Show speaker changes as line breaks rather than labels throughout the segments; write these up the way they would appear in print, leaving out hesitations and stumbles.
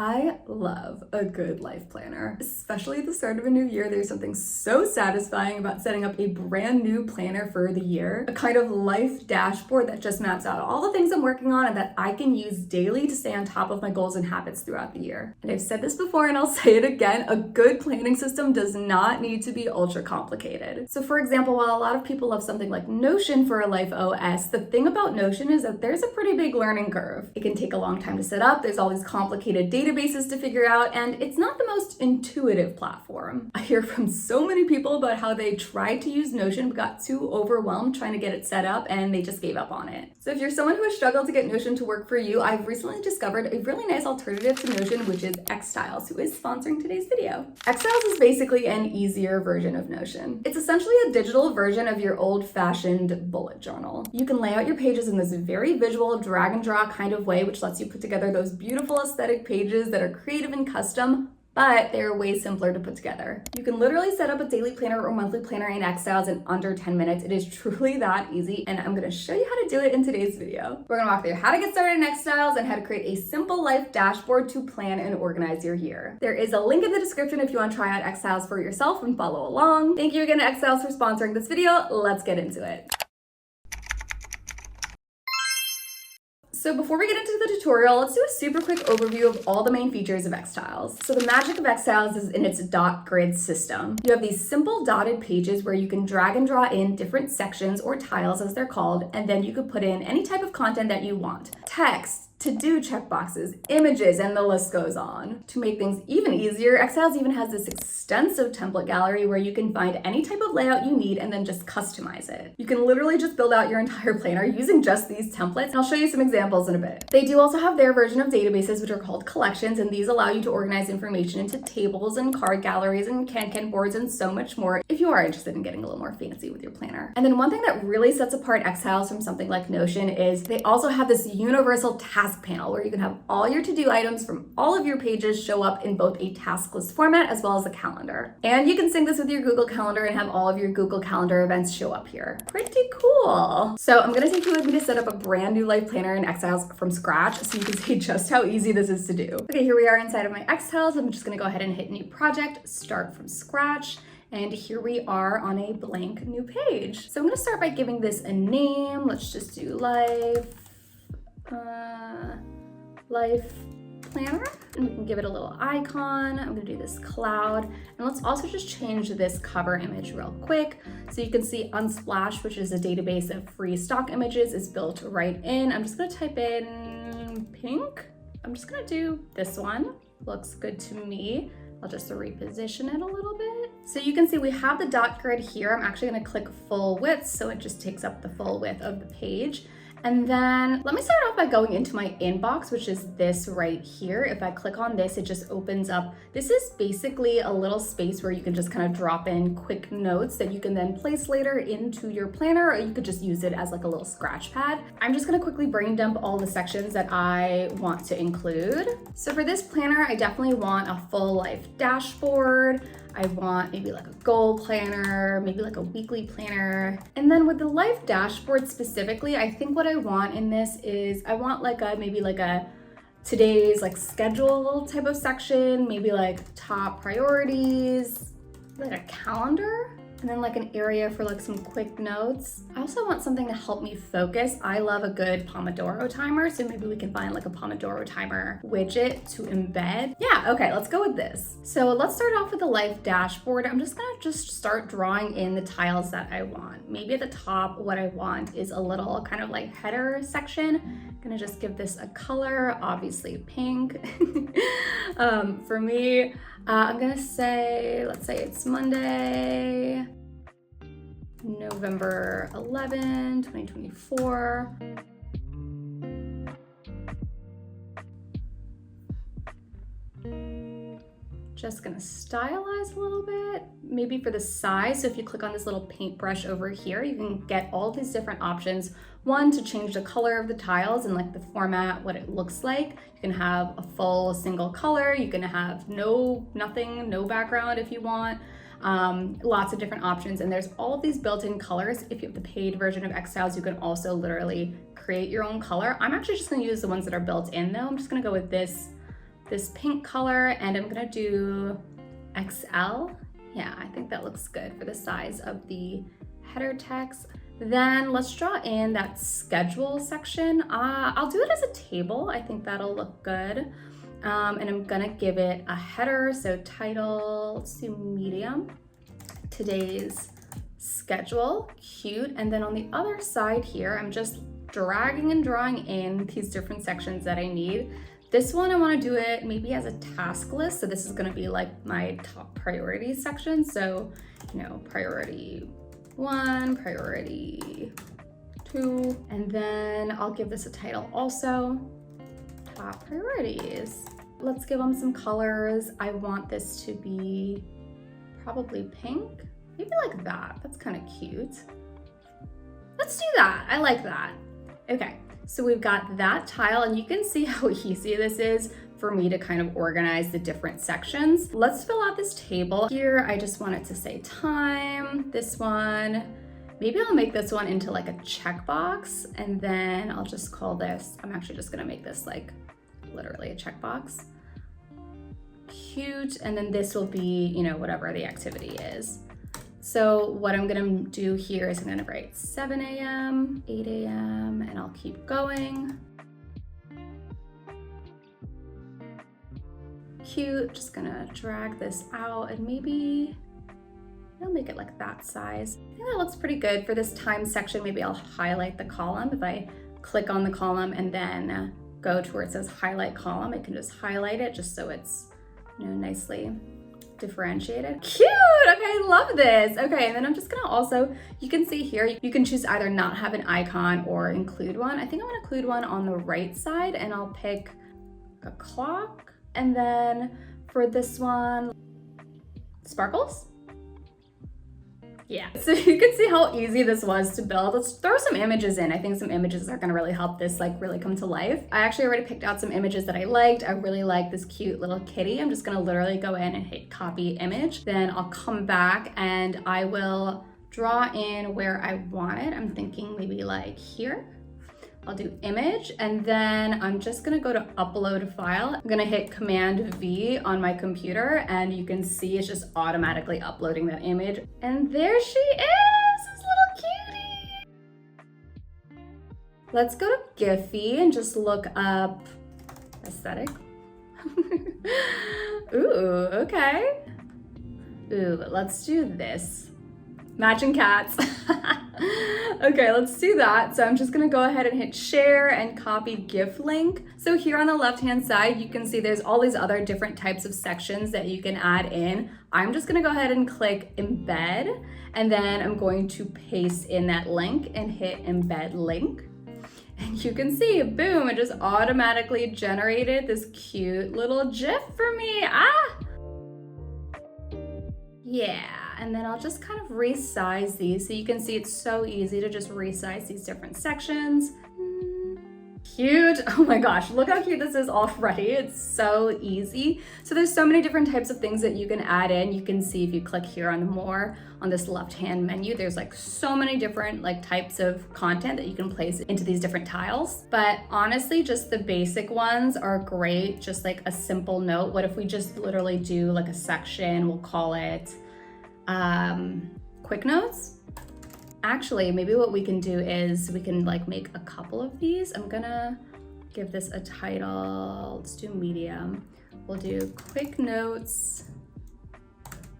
I love a good life planner, especially at the start of a new year. There's something so satisfying about setting up a brand new planner for the year, a kind of life dashboard that just maps out all the things I'm working on and that I can use daily to stay on top of my goals and habits throughout the year. And I've said this before and I'll say it again, a good planning system does not need to be ultra complicated. So for example, while a lot of people love something like Notion for a life OS, the thing about Notion is that there's a pretty big learning curve. It can take a long time to set up, there's all these complicated databases to figure out, and it's not the most intuitive platform. I hear from so many people about how they tried to use Notion but got too overwhelmed trying to get it set up and they just gave up on it. So if you're someone who has struggled to get Notion to work for you, I've recently discovered a really nice alternative to Notion, which is xTiles, who is sponsoring today's video. xTiles is basically an easier version of Notion. It's essentially a digital version of your old-fashioned bullet journal. You can lay out your pages in this very visual drag and draw kind of way, which lets you put together those beautiful aesthetic pages that are creative and custom, but they're way simpler to put together. You can literally set up a daily planner or monthly planner in xTiles in under 10 minutes. It is truly that easy, and I'm gonna show you how to do it in today's video. We're gonna walk through how to get started in xTiles and how to create a simple life dashboard to plan and organize your year. There is a link in the description if you wanna try out xTiles for yourself and follow along. Thank you again to xTiles for sponsoring this video. Let's get into it. So before we get into the tutorial, let's do a super quick overview of all the main features of xTiles. So the magic of xTiles is in its dot grid system. You have these simple dotted pages where you can drag and draw in different sections or tiles as they're called, and then you could put in any type of content that you want. Text, to-do checkboxes, images, and the list goes on. To make things even easier, xTiles even has this extensive template gallery where you can find any type of layout you need and then just customize it. You can literally just build out your entire planner using just these templates, and I'll show you some examples in a bit. They do also have their version of databases, which are called collections, and these allow you to organize information into tables and card galleries and can boards and so much more if you are interested in getting a little more fancy with your planner. And then one thing that really sets apart xTiles from something like Notion is they also have this universal task panel where you can have all your to-do items from all of your pages show up in both a task list format as well as a calendar. And you can sync this with your Google Calendar and have all of your Google Calendar events show up here. Pretty cool. So I'm gonna take you with me to set up a brand new life planner in xTiles from scratch so you can see just how easy this is to do. Okay, here we are inside of my xTiles. I'm just gonna go ahead and hit new project, start from scratch. And here we are on a blank new page. So I'm gonna start by giving this a name. Let's just do life planner, and we can give it a little icon. I'm gonna do this cloud, and let's also just change this cover image real quick. So you can see Unsplash, which is a database of free stock images, is built right in. I'm just gonna type in pink. I'm just gonna do this one. Looks good to me. I'll just reposition it a little bit. So you can see we have the dot grid here. I'm actually gonna click full width, so it just takes up the full width of the page. And then let me start off by going into my inbox, which is this right here. If I click on this, it just opens up. This is basically a little space where you can just kind of drop in quick notes that you can then place later into your planner, or you could just use it as like a little scratch pad. I'm just gonna quickly brain dump all the sections that I want to include. So for this planner, I definitely want a full life dashboard. I want maybe like a goal planner, maybe like a weekly planner. And then with the life dashboard specifically, I think what I want in this is I want like maybe like a today's like schedule type of section, maybe like top priorities, like a calendar, and then like an area for like some quick notes. I also want something to help me focus. I love a good Pomodoro timer, so maybe we can find like a Pomodoro timer widget to embed. Yeah, okay, let's go with this. So let's start off with the life dashboard. I'm just gonna start drawing in the tiles that I want. Maybe at the top, what I want is a little kind of like header section. I'm gonna just give this a color, obviously pink. For me, I'm gonna say, let's say it's Monday, November 11, 2024. Just gonna stylize a little bit, maybe for the size. So if you click on this little paintbrush over here, you can get all these different options. One, to change the color of the tiles and like the format, what it looks like. You can have a full single color. You can have nothing, no background if you want. Lots of different options, and there's all of these built-in colors. If you have the paid version of xTiles, you can also literally create your own color. I'm actually just gonna use the ones that are built in though. I'm just gonna go with this this pink color, and I'm gonna do XL. Yeah, I think that looks good for the size of the header text. Then let's draw in that schedule section. I'll do it as a table. I think that'll look good. And I'm gonna give it a header. So title, let's do medium, today's schedule, cute. And then on the other side here, I'm just dragging and drawing in these different sections that I need. This one, I wanna do it maybe as a task list. So this is gonna be like my top priority section. So, you know, priority 1, priority 2, and then I'll give this a title also, top priorities. Let's give them some colors. I want this to be probably pink, maybe like that. That's kind of cute. Let's do that. I like that. Okay, so we've got that tile, and you can see how easy this is for me to kind of organize the different sections. Let's fill out this table. Here, I just want it to say time. This one, maybe I'll make this one into like a checkbox, and then I'll just call this, I'm actually just gonna make this like literally a checkbox. Cute, and then this will be, you know, whatever the activity is. So what I'm gonna do here is I'm gonna write 7 a.m., 8 a.m., and I'll keep going. Cute, just gonna drag this out, and maybe I'll make it like that size. I think that looks pretty good for this time section. Maybe I'll highlight the column. If I click on the column and then go to where it says highlight column, I can just highlight it just so it's, you know, nicely differentiated. Cute, okay, I love this. Okay, and then I'm just gonna also, you can see here, you can choose either not have an icon or include one. I think I'm gonna include one on the right side, and I'll pick a clock. And then for this one, sparkles. Yeah, so you can see how easy this was to build. Let's throw some images in. I think some images are gonna really help this like really come to life. I actually already picked out some images that I liked. I really like this cute little kitty. I'm just gonna literally go in and hit copy image. Then I'll come back and I will draw in where I want it. I'm thinking maybe like here. I'll do image, and then I'm just gonna go to upload file. I'm gonna hit Command V on my computer, and you can see it's just automatically uploading that image. And there she is, this little cutie. Let's go to Giphy and just look up aesthetic. Ooh, okay. Ooh, let's do this. Matching cats. Okay, let's do that. So I'm just gonna go ahead and hit share and copy GIF link. So here on the left-hand side, you can see there's all these other different types of sections that you can add in. I'm just gonna go ahead and click embed, and then I'm going to paste in that link and hit embed link. And you can see, boom, it just automatically generated this cute little GIF for me. Yeah, and then I'll just kind of resize these. So you can see it's so easy to just resize these different sections. Cute, oh my gosh, look how cute this is already. It's so easy. So there's so many different types of things that you can add in. You can see if you click here on more on this left-hand menu, there's like so many different like types of content that you can place into these different tiles. But honestly, just the basic ones are great. Just like a simple note. What if we just literally do like a section, we'll call it quick notes. Actually, maybe what we can do is we can like make a couple of these. I'm gonna give this a title. Let's do medium. We'll do quick notes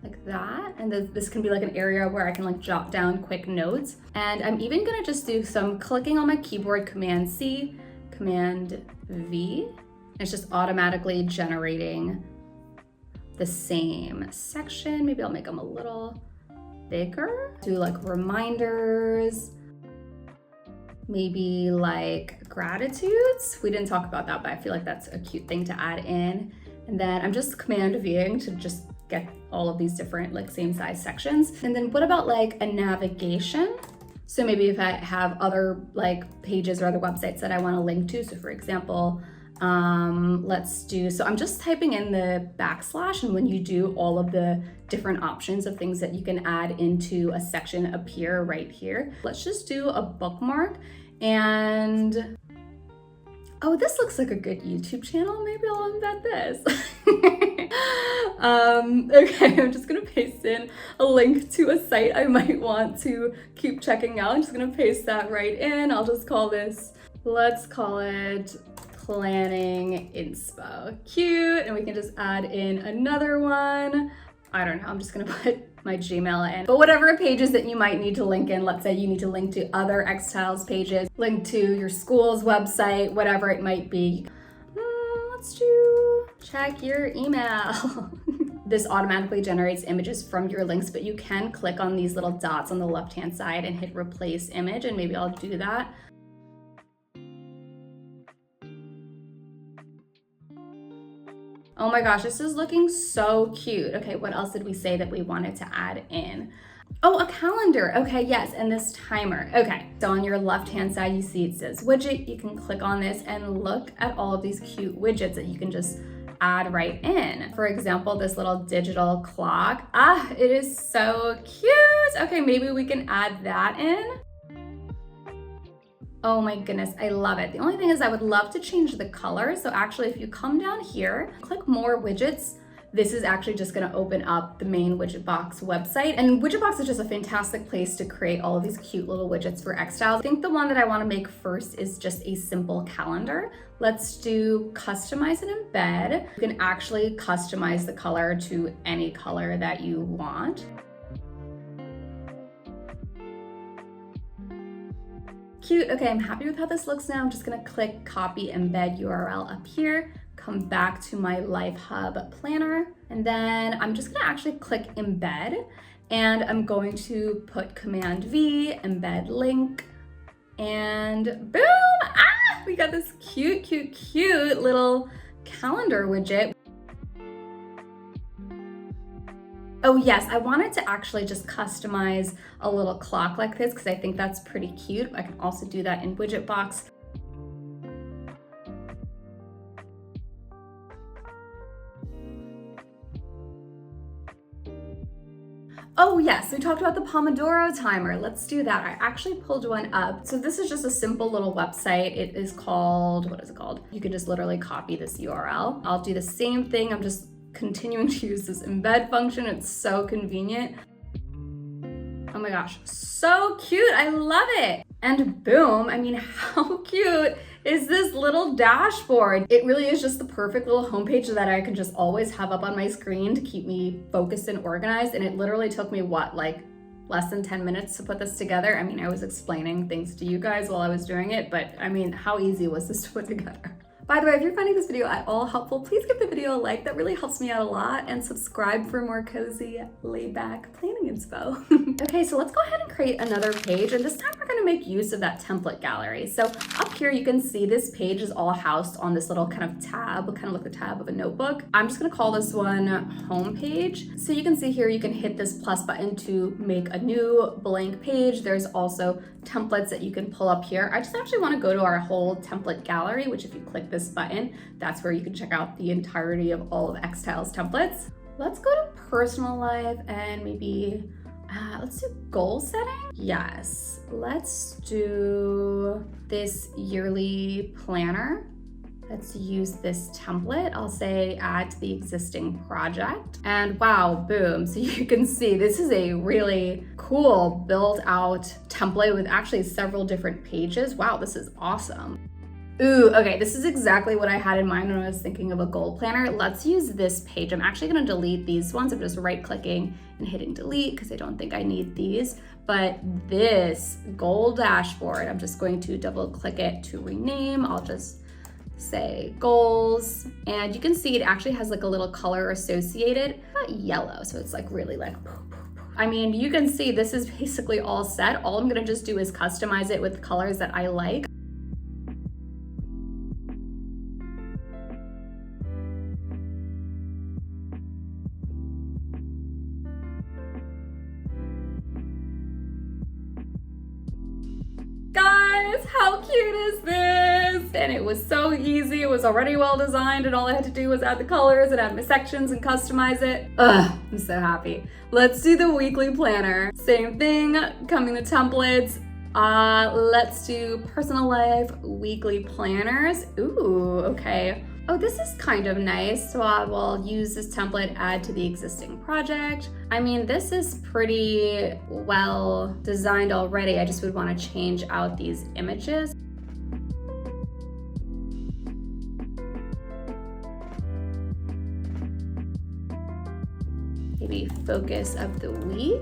like that. And this can be like an area where I can like jot down quick notes. And I'm even gonna just do some clicking on my keyboard, Command C, Command V. It's just automatically generating the same section. Maybe I'll make them a little bigger. Do like reminders, maybe like gratitudes. We didn't talk about that, but I feel like that's a cute thing to add in. And then I'm just Command Ving to just get all of these different like same size sections. And then what about like a navigation? So maybe if I have other like pages or other websites that I want to link to. So for example, let's do, so I'm just typing in the backslash, and when you do, all of the different options of things that you can add into a section appear right here. Let's just do a bookmark, and Oh, this looks like a good YouTube channel. Maybe I'll embed this. Okay, I'm just gonna paste in a link to a site I might want to keep checking out. I'm just gonna paste that right in. I'll just call this, let's call it Planning Inspo. Cute. And we can just add in another one. I don't know, I'm just gonna put my Gmail in. But whatever pages that you might need to link in, let's say you need to link to other xTiles pages, link to your school's website, whatever it might be. Let's do check your email. This automatically generates images from your links, but you can click on these little dots on the left-hand side and hit replace image, and maybe I'll do that. Oh my gosh, this is looking so cute. Okay, what else did we say that we wanted to add in? Oh, a calendar. Okay, yes, and this timer. Okay, so on your left-hand side, you see it says widget. You can click on this and look at all of these cute widgets that you can just add right in. For example, this little digital clock. Ah, it is so cute. Okay, maybe we can add that in. Oh my goodness, I love it. The only thing is I would love to change the color. So actually, if you come down here, click more widgets, this is actually just gonna open up the main widget box website. And widget box is just a fantastic place to create all of these cute little widgets for xTiles. I think the one that I wanna make first is just a simple calendar. Let's do customize and embed. You can actually customize the color to any color that you want. Cute. Okay, I'm happy with how this looks now. I'm just gonna click copy embed URL up here, come back to my Life Hub planner, and then I'm just gonna actually click embed, and I'm going to put Command V, embed link, and boom! Ah, we got this cute, cute, cute little calendar widget. Oh yes, I wanted to actually just customize a little clock like this because I think that's pretty cute. I can also do that in widget box. Oh yes, we talked about the Pomodoro timer. Let's do that. I actually pulled one up. So this is just a simple little website. It is called, what is it called? You can just literally copy this URL. I'll do the same thing. I'm just continuing to use this embed function. It's so convenient. Oh my gosh, so cute. I love it. And boom, I mean, how cute is this little dashboard? It really is just the perfect little homepage that I can just always have up on my screen to keep me focused and organized. And it literally took me what, like less than 10 minutes to put this together. I mean, I was explaining things to you guys while I was doing it, but I mean, how easy was this to put together? By the way, if you're finding this video at all helpful, please give the video a like. That really helps me out a lot. And subscribe for more cozy, laid-back planning inspo. Okay, so let's go ahead and create another page. And this time we're gonna make use of that template gallery. So up here, you can see this page is all housed on this little kind of tab, kind of like the tab of a notebook. I'm just gonna call this one home page. So you can see here, you can hit this plus button to make a new blank page. There's also templates that you can pull up here. I just actually wanna go to our whole template gallery, which if you click this button, that's where you can check out the entirety of all of xTiles templates. Let's go to personal life and maybe, let's do goal setting. Yes, let's do this yearly planner. Let's use this template. I'll say add to the existing project. And wow, boom. So you can see this is a really cool built out template with actually several different pages. Wow, this is awesome. Ooh, okay, this is exactly what I had in mind when I was thinking of a goal planner. Let's use this page. I'm actually gonna delete these ones. I'm just right-clicking and hitting delete because I don't think I need these. But this goal dashboard, I'm just going to double-click it to rename. I'll just say goals, and you can see it actually has like a little color associated, not yellow, so it's like really like I mean, you can see this is basically all set. All I'm gonna just do is customize it with colors that I like. Guys, how cute is this? And it was so easy. It was already well designed, and all I had to do was add the colors and add my sections and customize it. Ugh, I'm so happy. Let's do the weekly planner. Same thing, coming to templates, Let's do personal life weekly planners. Ooh, okay. Oh, this is kind of nice. So I will use this template, add to the existing project. I mean, this is pretty well designed already. I just would want to change out these images. Maybe focus of the week.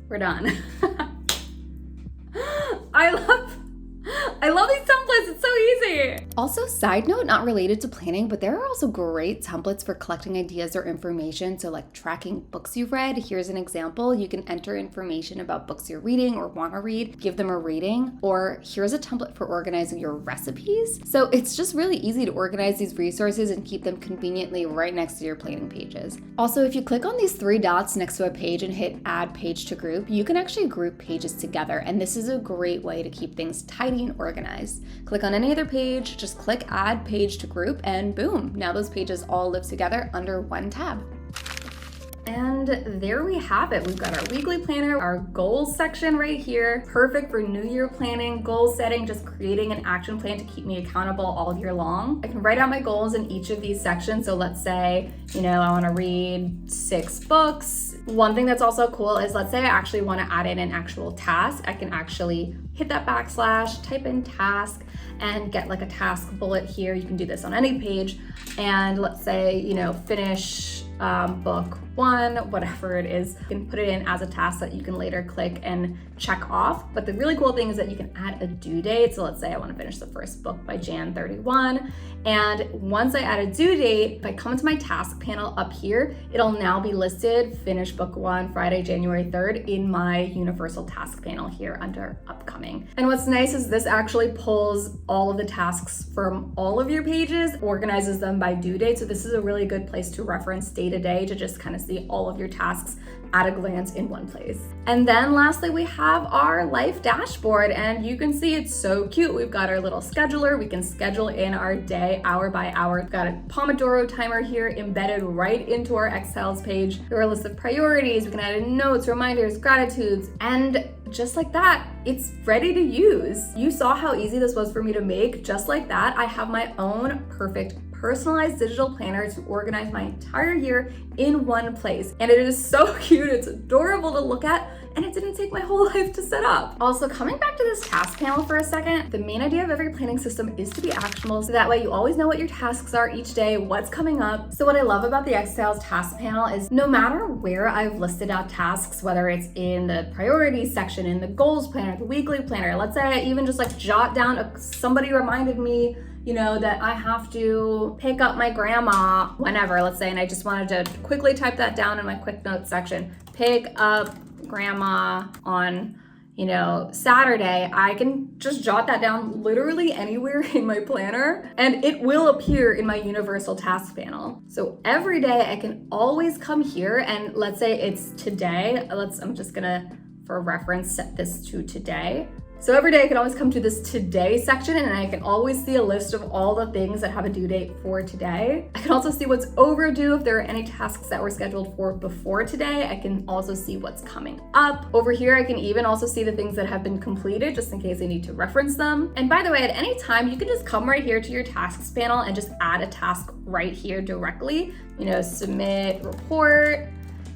We're done. I love these templates, it's so easy. Also, side note, not related to planning, but there are also great templates for collecting ideas or information. So like tracking books you've read. Here's an example. You can enter information about books you're reading or want to read, give them a rating, or here's a template for organizing your recipes. So it's just really easy to organize these resources and keep them conveniently right next to your planning pages. Also, if you click on these three dots next to a page and hit add page to group, you can actually group pages together. And this is a great way to keep things tidy and organized. Click on any other page, just click add page to group, and boom, now those pages all live together under one tab. And there we have it. We've got our weekly planner, our goals section right here. Perfect for New Year planning, goal setting, just creating an action plan to keep me accountable all year long. I can write out my goals in each of these sections. So let's say, I want to read 6 books. One thing that's also cool is, let's say I actually want to add in an actual task. I can actually hit that backslash, type in task, and get like a task bullet here. You can do this on any page. And let's say, finish book 1, whatever it is. You can put it in as a task that you can later click and check off. But the really cool thing is that you can add a due date. So let's say I want to finish the first book by Jan 31. And once I add a due date, if I come into my task panel up here, it'll now be listed finish book 1 Friday, January 3rd in my universal task panel here under upcoming. And what's nice is this actually pulls all of the tasks from all of your pages, organizes them by due date. So this is a really good place to reference day to day to just kind of see all of your tasks at a glance in one place. And then lastly, we have our life dashboard, and you can see it's so cute. We've got our little scheduler. We can schedule in our day hour by hour. We've got a Pomodoro timer here embedded right into our xTiles page. There are a list of priorities. We can add in notes, reminders, gratitudes, and just like that, it's ready to use. You saw how easy this was for me to make. Just like that, I have my own perfect personalized digital planner to organize my entire year in one place. And it is so cute, it's adorable to look at, and it didn't take my whole life to set up. Also, coming back to this task panel for a second, the main idea of every planning system is to be actionable, so that way you always know what your tasks are each day, what's coming up. So what I love about the xTiles task panel is no matter where I've listed out tasks, whether it's in the priorities section, in the goals planner, the weekly planner, let's say I even just like jot down, somebody reminded me that I have to pick up my grandma whenever, let's say, and I just wanted to quickly type that down in my quick notes section, pick up grandma on, Saturday. I can just jot that down literally anywhere in my planner, and it will appear in my universal task panel. So every day I can always come here, and let's say it's today. I'm just gonna, for reference, set this to today. So every day I can always come to this today section, and I can always see a list of all the things that have a due date for today. I can also see what's overdue if there are any tasks that were scheduled for before today. I can also see what's coming up. Over here, I can even also see the things that have been completed just in case I need to reference them. And by the way, at any time, you can just come right here to your tasks panel and just add a task right here directly. Submit report,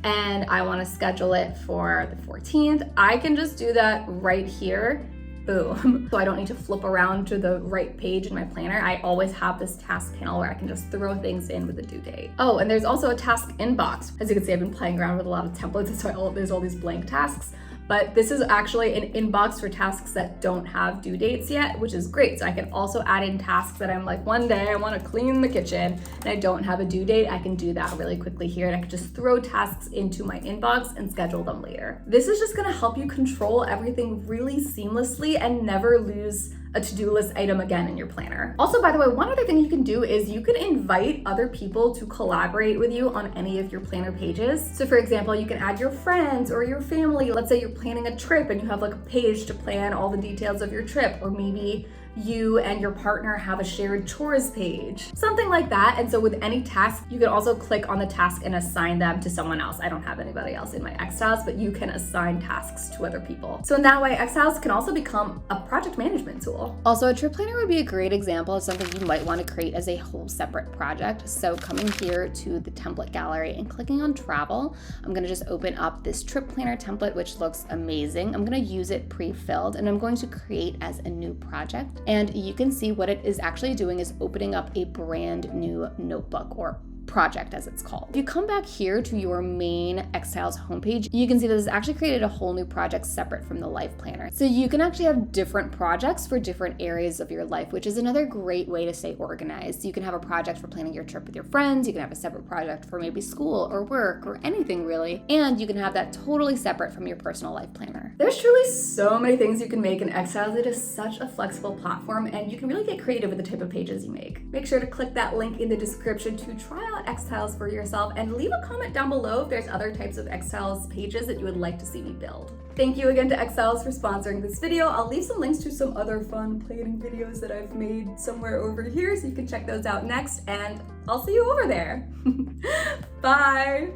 and I want to schedule it for the 14th. I can just do that right here. Boom. So I don't need to flip around to the right page in my planner. I always have this task panel where I can just throw things in with a due date. Oh, and there's also a task inbox. As you can see, I've been playing around with a lot of templates, and so there's all these blank tasks. But this is actually an inbox for tasks that don't have due dates yet, which is great. So I can also add in tasks that I'm like, one day I want to clean the kitchen and I don't have a due date. I can do that really quickly here, and I can just throw tasks into my inbox and schedule them later. This is just going to help you control everything really seamlessly and never lose a to-do list item again in your planner. Also, by the way, one other thing you can do is you can invite other people to collaborate with you on any of your planner pages. So for example, you can add your friends or your family. Let's say you're planning a trip and you have like a page to plan all the details of your trip, or maybe you and your partner have a shared chores page, something like that. And so with any task, you can also click on the task and assign them to someone else. I don't have anybody else in my xTiles, but you can assign tasks to other people. So in that way, xTiles can also become a project management tool. Also, a trip planner would be a great example of something you might want to create as a whole separate project. So coming here to the template gallery and clicking on travel, I'm going to just open up this trip planner template, which looks amazing. I'm going to use it pre-filled and I'm going to create as a new project. And you can see what it is actually doing is opening up a brand new notebook, or project as it's called. If you come back here to your main xTiles homepage, you can see that it's actually created a whole new project separate from the life planner. So you can actually have different projects for different areas of your life, which is another great way to stay organized. You can have a project for planning your trip with your friends, you can have a separate project for maybe school or work or anything really, and you can have that totally separate from your personal life planner. There's truly so many things you can make in xTiles. It is such a flexible platform and you can really get creative with the type of pages you make. Make sure to click that link in the description to try out xTiles for yourself and leave a comment down below if there's other types of xTiles pages that you would like to see me build. Thank you again to xTiles for sponsoring this video. I'll leave some links to some other fun planning videos that I've made somewhere over here so you can check those out next, and I'll see you over there. Bye!